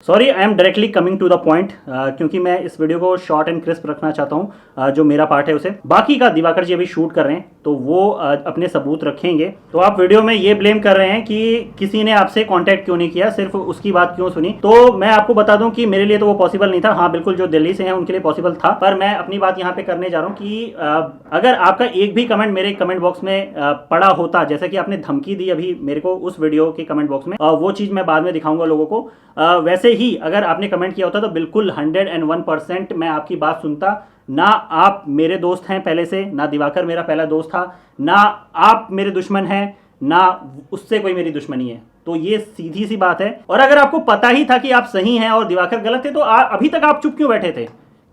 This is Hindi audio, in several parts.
Sorry, I am directly coming to the point, क्योंकि मैं इस वीडियो को शॉर्ट एंड क्रिस्प रखना चाहता हूँ। जो मेरा पार्ट है उसे बाकी का दिवाकर जी अभी शूट कर रहे हैं, तो वो अपने सबूत रखेंगे। तो आप वीडियो में ये ब्लेम कर रहे हैं कि किसी ने आपसे कांटेक्ट क्यों नहीं किया, सिर्फ उसकी बात क्यों सुनी। तो मैं आपको बता दूं कि मेरे लिए तो वो पॉसिबल नहीं था। हाँ बिल्कुल, जो दिल्ली से हैं उनके लिए पॉसिबल था, पर मैं अपनी बात यहाँ पे करने जा रहा हूँ कि अगर आपका एक भी कमेंट मेरे कमेंट बॉक्स में पड़ा होता, जैसे कि आपने धमकी दी अभी मेरे को उस वीडियो के कमेंट बॉक्स में, वो चीज़ मैं बाद में दिखाऊंगा लोगों को। वैसे ही अगर आपने कमेंट किया होता तो बिल्कुल 101% मैं आपकी बात सुनता। ना आप मेरे दोस्त हैं पहले से, ना दिवाकर मेरा पहला दोस्त था, ना आप मेरे दुश्मन हैं, ना उससे कोई मेरी दुश्मनी है। तो ये सीधी सी बात है। और अगर आपको पता ही था कि आप सही हैं और दिवाकर गलत थे, तो अभी तक आप चुप क्यों बैठे थे?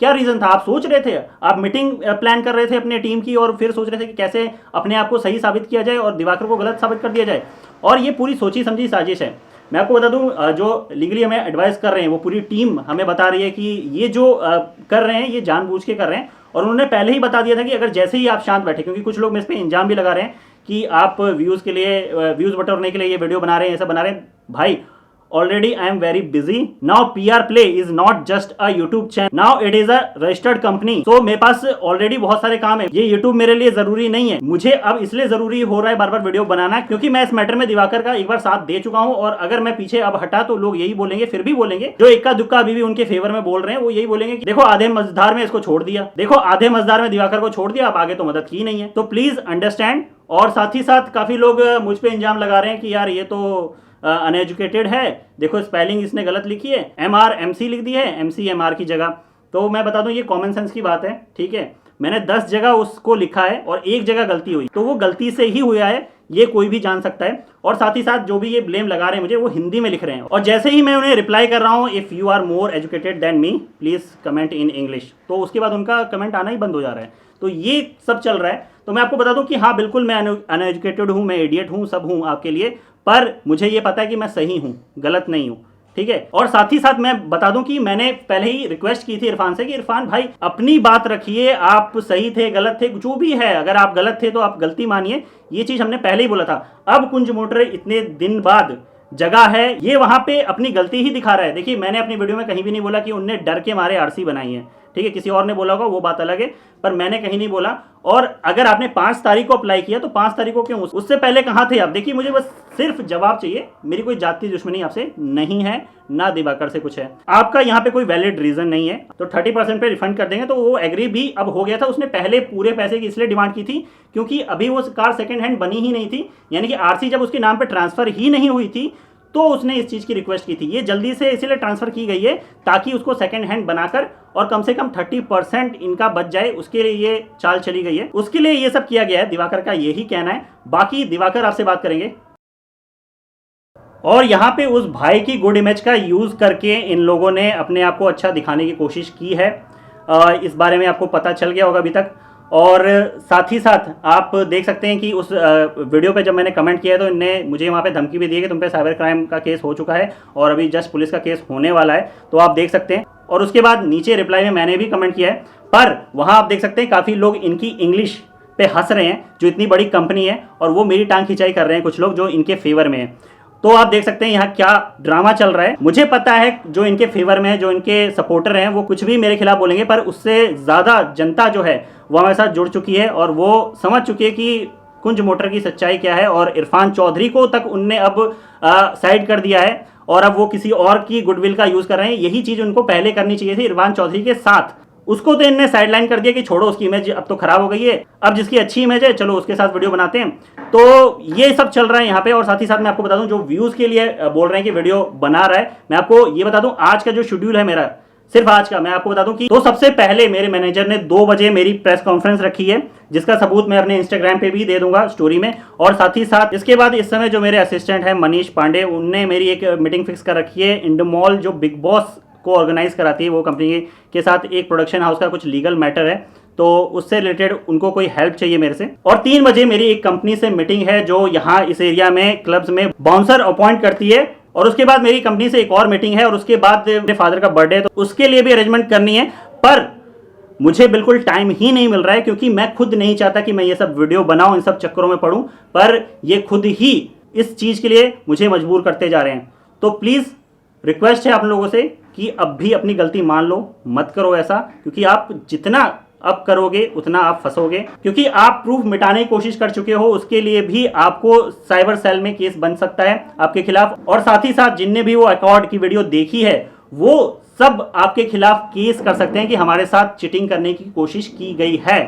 क्या रीजन था? आप सोच रहे थे, आप मीटिंग प्लान कर रहे थे अपने टीम की और फिर सोच रहे थे कि कैसे अपने आप को सही साबित किया जाए और दिवाकर को गलत साबित कर दिया जाए। और ये पूरी सोची समझी साजिश है। मैं आपको बता दूं, जो लीगली हमें एडवाइस कर रहे हैं वो पूरी टीम हमें बता रही है कि ये जो कर रहे हैं ये जानबूझ के कर रहे हैं। और उन्होंने पहले ही बता दिया था कि अगर जैसे ही आप शांत बैठे, क्योंकि कुछ लोग इस पर इंजाम भी लगा रहे हैं कि आप व्यूज़ के लिए, व्यूज़ बटोरने के लिए ये वीडियो बना रहे हैं, ऐसा बना रहे हैं। भाई already I am very busy now. PR Play is not just a YouTube channel, now it is a registered company. So मेरे पास ऑलरेडी बहुत सारे काम है, ये YouTube मेरे लिए जरूरी नहीं है। मुझे अब इसलिए जरूरी हो रहा है बार बार वीडियो बनाना, क्योंकि मैं इस मैटर में दिवाकर का एक बार साथ दे चुका हूं। और अगर मैं पीछे अब हटा तो लोग यही बोलेंगे, फिर भी बोलेंगे, जो इक्का दुक्का अभी भी उनके फेवर में बोल रहे हैं, वो यही बोलेंगे कि देखो आधे मजेदार में इसको छोड़ दिया, देखो आधे मजेदार में दिवाकर को छोड़ दिया, अब आगे तो मदद की नहीं है। तो प्लीज अंडरस्टैंड। और साथ ही साथ काफी लोग मुझ पे इंजाम लगा रहे हैं कि यार ये तो अनएजुकेटेड है, देखो स्पेलिंग इसने गलत लिखी है, MR MC लिख दी है, MC MR की जगह। तो मैं बता दूं ये कॉमन सेंस की बात है, ठीक है। मैंने 10 जगह उसको लिखा है और एक जगह गलती हुई, तो वो गलती से ही हुआ है, ये कोई भी जान सकता है। और साथ ही साथ जो भी ये ब्लेम लगा रहे हैं मुझे, वो हिंदी में लिख रहे हैं। और जैसे ही मैं उन्हें रिप्लाई कर रहा हूँ, if you are more educated then me please comment in English, तो उसके बाद उनका कमेंट आना ही बंद हो जा रहा है। तो ये सब चल रहा है। तो मैं आपको बता दूं कि हाँ बिल्कुल मैं अनएजुकेटेड हूँ, मैं इडियट हूँ, सब हूँ आपके लिए, पर मुझे ये पता है कि मैं सही हूँ, गलत नहीं हूँ, ठीक है। और साथ ही साथ मैं बता दूं कि मैंने पहले ही रिक्वेस्ट की थी इरफान से कि इरफान भाई अपनी बात रखिए, आप सही थे गलत थे जो भी है, अगर आप गलत थे तो आप गलती मानिए, ये चीज हमने पहले ही बोला था। अब कुंज मोटर इतने दिन बाद जगह है, ये वहां पे अपनी गलती ही दिखा रहा है। देखिए मैंने अपनी वीडियो में कहीं भी नहीं बोला कि उनने डर के मारे आरसी बनाई है, ठीक है, किसी और ने बोला होगा वो बात अलग है, पर मैंने कहीं नहीं बोला। और अगर आपने 5 तारीख को अप्लाई किया तो 5 तारीख को क्यों, उससे पहले कहाँ थे आप? देखिए मुझे बस सिर्फ जवाब चाहिए, मेरी कोई जाति दुश्मनी आपसे नहीं है, ना दिवाकर से कुछ है, आपका यहाँ पे कोई वैलिड रीजन नहीं है। तो 30% पे रिफंड कर देंगे, तो वो एग्री भी अब हो गया था। उसने पहले पूरे पैसे की इसलिए डिमांड की थी क्योंकि अभी वो कार सेकेंड हैंड बनी ही नहीं थी, यानी कि आरसी जब उसके नाम पे ट्रांसफर ही नहीं हुई थी, तो उसने इस चीज की रिक्वेस्ट की थी। ये जल्दी से इसीलिए ट्रांसफर की गई है ताकि उसको सेकंड हैंड बनाकर और कम से कम 30% इनका बच जाए, उसके लिए ये चाल चली गई है, उसके लिए ये सब किया गया है। दिवाकर का यही कहना है। बाकी दिवाकर आपसे बात करेंगे। और यहाँ पे उस भाई की गुड इमेज का यूज करके इन लोगों ने अपने आप को अच्छा दिखाने की कोशिश की है। इस बारे में आपको पता चल गया होगा अभी तक। और साथ ही साथ आप देख सकते हैं कि उस वीडियो पे जब मैंने कमेंट किया तो इनने मुझे वहाँ पे धमकी भी दी है कि तुम पे साइबर क्राइम का केस हो चुका है और अभी जस्ट पुलिस का केस होने वाला है, तो आप देख सकते हैं। और उसके बाद नीचे रिप्लाई में मैंने भी कमेंट किया है, पर वहाँ आप देख सकते हैं काफ़ी लोग इनकी इंग्लिश पे हंस रहे हैं, जो इतनी बड़ी कंपनी है, और वो मेरी टांग खिंचाई कर रहे हैं कुछ लोग जो इनके फेवर में है। तो आप देख सकते हैं यहाँ क्या ड्रामा चल रहा है। मुझे पता है जो इनके फेवर में है, जो इनके सपोर्टर हैं, वो कुछ भी मेरे खिलाफ बोलेंगे, पर उससे ज़्यादा जनता जो है वो हमारे साथ जुड़ चुकी है और वो समझ चुकी है कि कुंज मोटर की सच्चाई क्या है। और इरफान चौधरी को तक उनने अब साइड कर दिया है और अब वो किसी और की गुडविल का यूज़ कर रहे हैं। यही चीज़ उनको पहले करनी चाहिए थी इरफान चौधरी के साथ। उसको तो इनने साइडलाइन कर दिया कि छोड़ो, उसकी इमेज अब तो खराब हो गई है, अब जिसकी अच्छी इमेज है चलो उसके साथ वीडियो बनाते हैं। तो ये सब चल रहा है यहाँ पे। और साथ ही साथ मैं आपको बता दूं, जो व्यूज़ के लिए बोल रहे हैं कि वीडियो बना रहा है, मैं आपको ये बता दूं आज का जो शेड्यूल है मेरा, सिर्फ आज का मैं आपको बता दूं कि तो सबसे पहले मेरे मैनेजर ने 2 बजे मेरी प्रेस कॉन्फ्रेंस रखी है, जिसका सबूत मैं अपने इंस्टाग्राम पे भी दे दूंगा स्टोरी में। और साथ ही साथ इसके बाद इस समय जो मेरे असिस्टेंट हैं मनीष पांडे, उनने मेरी एक मीटिंग फिक्स कर रखी है इंडमॉल, जो बिग बॉस को ऑर्गेनाइज कराती है, वो कंपनी के साथ एक प्रोडक्शन हाउस का कुछ लीगल मैटर है, तो उससे रिलेटेड उनको कोई हेल्प चाहिए मेरे से। और 3 बजे मेरी एक कंपनी से मीटिंग है जो यहाँ इस एरिया में क्लब्स में बाउंसर अपॉइंट करती है। और उसके बाद मेरी कंपनी से एक और मीटिंग है, और उसके बाद मेरे फादर का बर्थडे है, तो उसके लिए भी अरेंजमेंट करनी है। पर मुझे बिल्कुल टाइम ही नहीं मिल रहा है, क्योंकि मैं खुद नहीं चाहता कि मैं ये सब वीडियो बनाऊं, इन सब चक्करों में पड़ूं, पर ये खुद ही इस चीज़ के लिए मुझे मजबूर करते जा रहे हैं। तो प्लीज़ रिक्वेस्ट है आप लोगों से कि अब भी अपनी गलती मान लो, मत करो ऐसा, क्योंकि आप जितना अब करोगे उतना आप फंसोगे, क्योंकि आप प्रूफ मिटाने की कोशिश कर चुके हो। उसके लिए भी आपको साइबर सेल में केस बन सकता है आपके खिलाफ, और साथ ही साथ जिनने भी वो अकॉर्ड की वीडियो देखी है वो सब आपके खिलाफ केस कर सकते हैं कि हमारे साथ चीटिंग करने की कोशिश की गई है।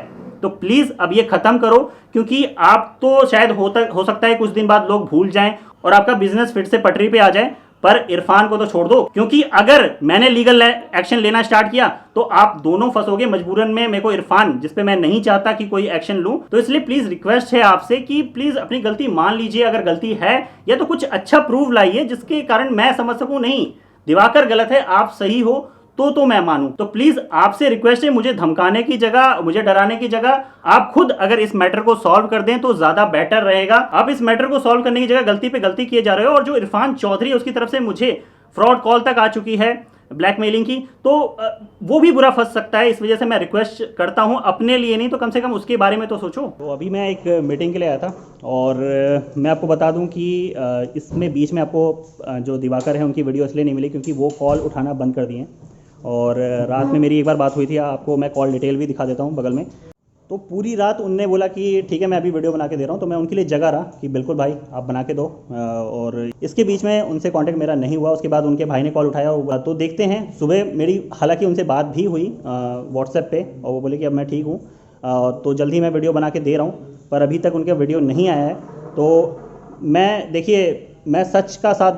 तो प्लीज अब ये खत्म करो, क्योंकि आप तो शायद हो सकता है कुछ दिन बाद लोग भूल जाएं और आपका बिजनेस फिर से पटरी पे आ जाए, पर इरफान को तो छोड़ दो, क्योंकि अगर मैंने लीगल एक्शन लेना स्टार्ट किया तो आप दोनों फंसोगे मजबूरन में। मेरे को इरफान, जिसपे मैं नहीं चाहता कि कोई एक्शन लूं, तो इसलिए प्लीज रिक्वेस्ट है आपसे कि प्लीज अपनी गलती मान लीजिए। अगर गलती है या तो कुछ अच्छा प्रूफ लाइए जिसके कारण मैं समझ सकूं नहीं दिवाकर गलत है, आप सही हो, तो मैं मानूं। तो प्लीज आपसे रिक्वेस्ट है, मुझे धमकाने की जगह, मुझे डराने की जगह आप खुद अगर इस मैटर को सॉल्व कर दें तो ज्यादा बेटर रहेगा। आप इस मैटर को सॉल्व करने की जगह गलती पे गलती किए जा रहे हो। और जो इरफान चौधरी है उसकी तरफ से मुझे फ्रॉड कॉल तक आ चुकी है ब्लैकमेलिंग की, तो वो भी बुरा फंस सकता है। इस वजह से मैं रिक्वेस्ट करता हूं, अपने लिए नहीं तो कम से कम उसके बारे में तो सोचो। तो अभी मैं एक मीटिंग के लिए आया था और मैं आपको बता दूं कि इसमें बीच में आपको जो दिवाकर है उनकी वीडियो इसलिए नहीं मिली क्योंकि वो कॉल उठाना बंद कर दिए। और रात में मेरी एक बार बात हुई थी, आपको मैं कॉल डिटेल भी दिखा देता हूँ बगल में। तो पूरी रात उनने बोला कि ठीक है मैं अभी वीडियो बना के दे रहा हूँ, तो मैं उनके लिए जगा रहा कि बिल्कुल भाई आप बना के दो। और इसके बीच में उनसे कांटेक्ट मेरा नहीं हुआ। उसके बाद उनके भाई ने कॉल उठाया, तो देखते हैं। सुबह मेरी हालांकि उनसे बात भी हुई व्हाट्सएप पे, और वो बोले कि अब मैं ठीक हूँ, तो जल्द ही मैं वीडियो बना के दे रहा हूँ, पर अभी तक उनका वीडियो नहीं आया है। तो मैं, देखिए, मैं सच का साथ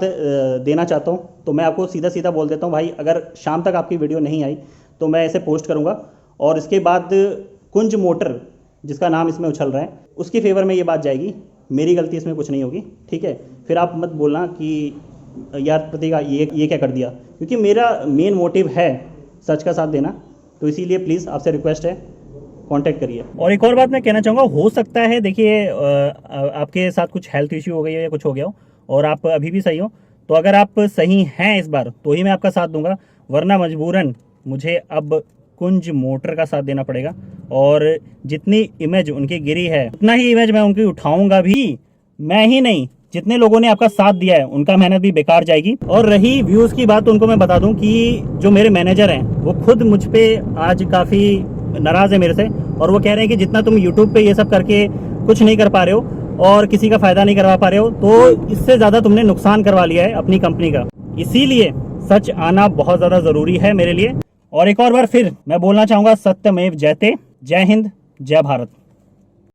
देना चाहता हूँ, तो मैं आपको सीधा सीधा बोल देता हूँ भाई, अगर शाम तक आपकी वीडियो नहीं आई तो मैं इसे पोस्ट करूँगा। और इसके बाद कुंज मोटर, जिसका नाम इसमें उछल रहा है, उसके फेवर में ये बात जाएगी। मेरी गलती इसमें कुछ नहीं होगी, ठीक है। फिर आप मत बोलना कि यार प्रतिका ये क्या कर दिया, क्योंकि मेरा मेन मोटिव है सच का साथ देना। तो इसीलिए प्लीज़ आपसे रिक्वेस्ट है, कांटेक्ट करिए। और एक और बात मैं कहना चाहूँगा, हो सकता है देखिए आपके साथ कुछ हेल्थ इश्यू हो गई हो या कुछ हो गया हो और आप अभी भी सही हो, तो अगर आप सही हैं इस बार तो ही मैं आपका साथ दूंगा, वरना मजबूरन मुझे अब कुंज मोटर का साथ देना पड़ेगा। और जितनी इमेज उनकी गिरी है उतना ही इमेज मैं उनकी उठाऊंगा भी। मैं ही नहीं, जितने लोगों ने आपका साथ दिया है उनका मेहनत भी बेकार जाएगी। और रही व्यूज़ की बात, तो उनको मैं बता दूं कि जो मेरे मैनेजर हैं वो खुद मुझ पर आज काफ़ी नाराज़ है मेरे से, और वो कह रहे हैं कि जितना तुम यूट्यूब पे ये सब करके कुछ नहीं कर पा रहे हो और किसी का फ़ायदा नहीं करवा पा रहे हो, तो इससे ज़्यादा तुमने नुकसान करवा लिया है अपनी कंपनी का। इसीलिए सच आना बहुत ज़्यादा ज़रूरी है मेरे लिए। और एक और बार फिर मैं बोलना चाहूँगा, सत्यमेव जयते। जय हिंद, जय भारत।